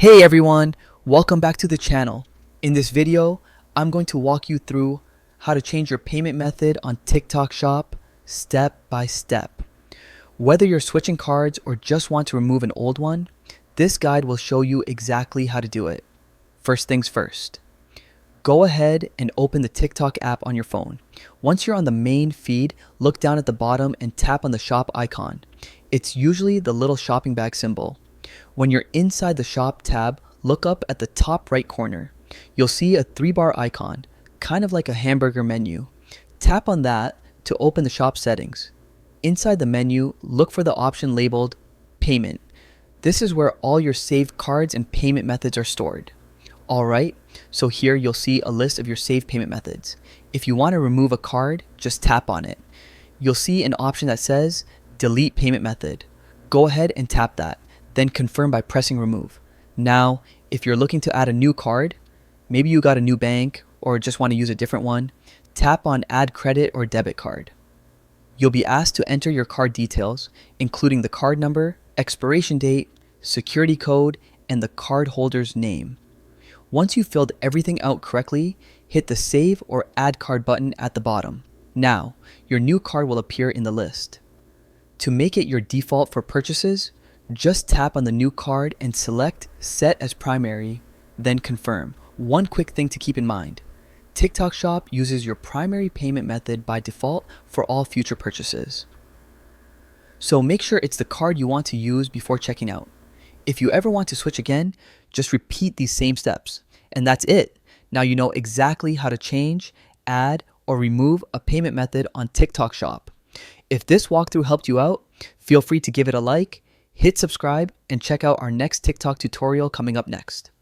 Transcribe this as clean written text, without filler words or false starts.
Hey everyone, welcome back to the channel. In this video, I'm going to walk you through how to change your payment method on TikTok Shop step by step. Whether you're switching cards or just want to remove an old one, this guide will show you exactly how to do it. First things first, go ahead and open the TikTok app on your phone. Once you're on the main feed, look down at the bottom and tap on the shop icon. It's usually the little shopping bag symbol. When you're inside the shop tab, look up at the top right corner. You'll see a 3-bar icon, kind of like a hamburger menu. Tap on that to open the shop settings. Inside the menu, look for the option labeled Payment. This is where all your saved cards and payment methods are stored. Alright, so here you'll see a list of your saved payment methods. If you want to remove a card, just tap on it. You'll see an option that says Delete Payment Method. Go ahead and tap that. Then confirm by pressing remove. Now, if you're looking to add a new card, maybe you got a new bank or just want to use a different one, tap on add credit or debit card. You'll be asked to enter your card details, including the card number, expiration date, security code, and the card holder's name. Once you've filled everything out correctly, hit the save or add card button at the bottom. Now, your new card will appear in the list. To make it your default for purchases, just tap on the new card and select Set as Primary, then confirm. One quick thing to keep in mind, TikTok Shop uses your primary payment method by default for all future purchases. So make sure it's the card you want to use before checking out. If you ever want to switch again, just repeat these same steps. And that's it. Now you know exactly how to change, add, or remove a payment method on TikTok Shop. If this walkthrough helped you out, feel free to give it a like, hit subscribe, and check out our next TikTok tutorial coming up next.